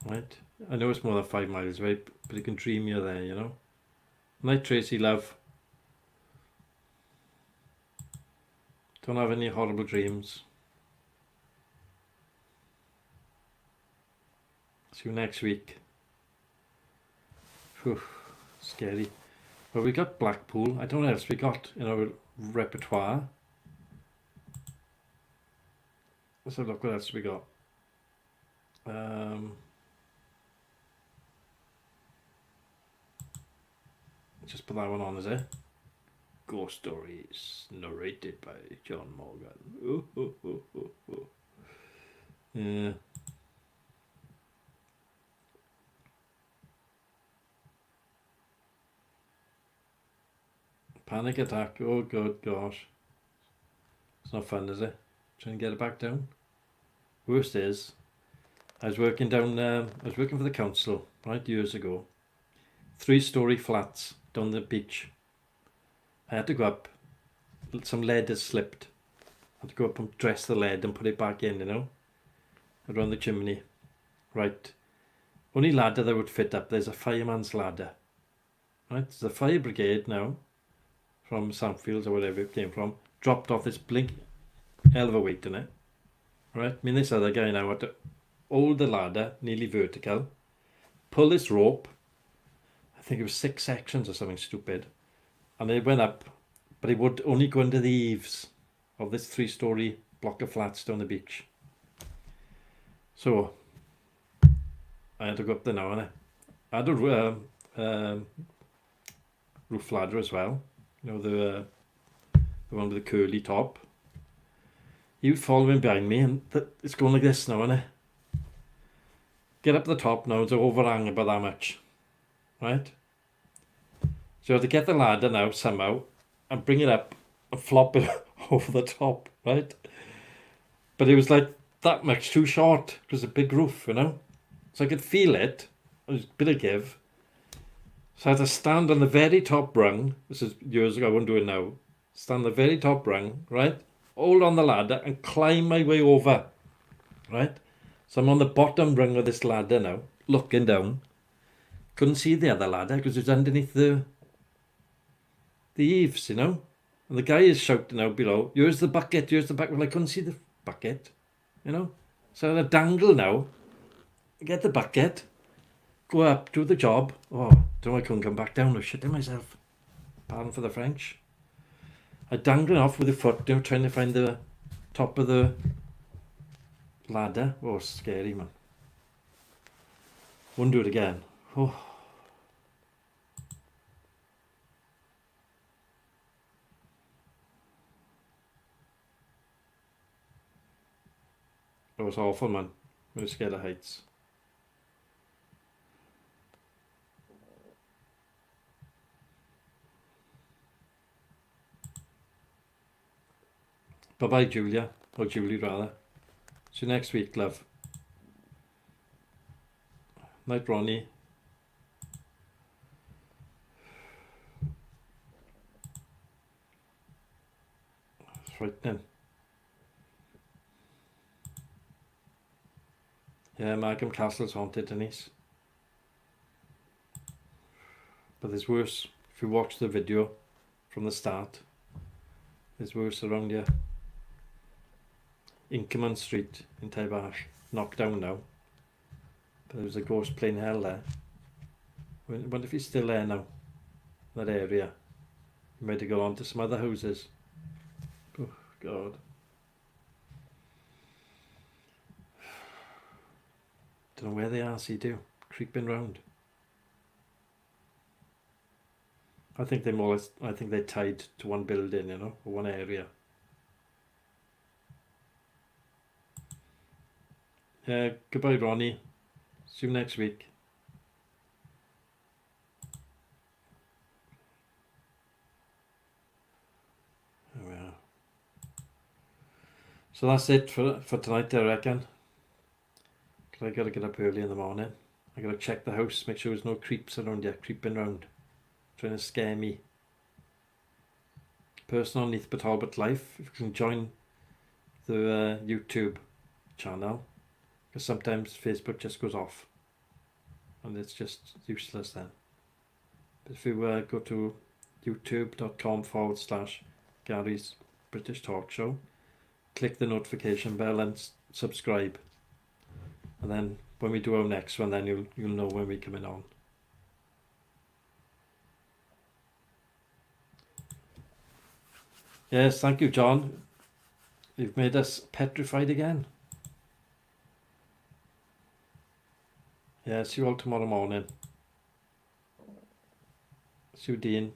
Right? I know it's more than 5 miles away, but you can dream you're there, you know? Night, Tracy, love. Don't have any horrible dreams. See you next week. Whew, scary. Well, we got Blackpool. I don't know what else we got in our repertoire. Let's have a look what else we got. Just put that one on, is it? Ghost Stories, narrated by John Morgan. Ooh. Yeah. Panic attack. Oh, good gosh. It's not fun, is it? Trying to get it back down. Worst is, I was working for the council, right, years ago. 3-story flats down the beach. I had to go up. Some lead has slipped. I had to go up and dress the lead and put it back in, you know, around the chimney. Right. Only ladder that would fit up. There's a fireman's ladder. Right. There's a fire brigade now from Sandfields or wherever it came from. Dropped off this blink hell of a weight in it. Right. I mean, this other guy now had to hold the ladder nearly vertical, pull this rope. I think it was 6 sections or something stupid. And it went up, but it would only go under the eaves of this 3-story block of flats down the beach. So I had to go up there now, and I had a roof ladder as well. You know, the one with the curly top. He was following behind me, and it's going like this now, innit? Get up the top now, it's overhang about that much. Right? So I had to get the ladder now somehow and bring it up and flop it over the top, right? But it was like that much too short. It was a big roof, you know? So I could feel it. It was a bit of give. So I had to stand on the very top rung. This is years ago, I won't do it now. Stand on the very top rung, right? Hold on the ladder and climb my way over, right? So I'm on the bottom rung of this ladder now, looking down. Couldn't see the other ladder because it was underneath the eaves, you know. And the guy is shouting out below, here's the bucket, here's the bucket. Well, I couldn't see the bucket, you know. So I had to dangle now, get the bucket, go up, do the job. Oh, don't know I couldn't come back down. I was shitting myself. Pardon for the French. I dangled off with the foot, you know, trying to find the top of the ladder. Oh, scary, man. Won't do it again. Oh. It was awful, man. I was scared of heights. Bye-bye, Julia. Or Julie, rather. See you next week, love. Night, Ronnie. It's frightening. Yeah, Markham Castle's haunted, Denise. But there's worse. If you watch the video from the start, there's worse around here. Inkerman Street in Taibach, knocked down now. But there was a ghost playing hell there. I wonder if he's still there now, that area. He might have gone on to some other houses. Oh, God. Don't know where they are, see do. Creeping round. I think they're tied to one building, you know, or one area. Goodbye, Ronnie. See you next week. There we are. So that's it for tonight, I reckon. I gotta get up early in the morning. I gotta check the house, make sure there's no creeps around here, creeping around, trying to scare me. Person on Taibach Talbot Life, if you can join the YouTube channel, because sometimes Facebook just goes off and it's just useless then. But if you go to youtube.com/Gary's British Talk Show, click the notification bell and subscribe, and then when we do our next one, then you'll know when we're coming on. Yes, thank you, John. You've made us petrified again. Yeah, see you all tomorrow morning. See you, Dean.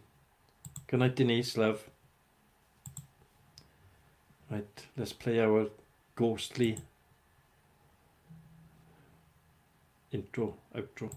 Good night, Denise, love. Right, let's play our ghostly intro, outro.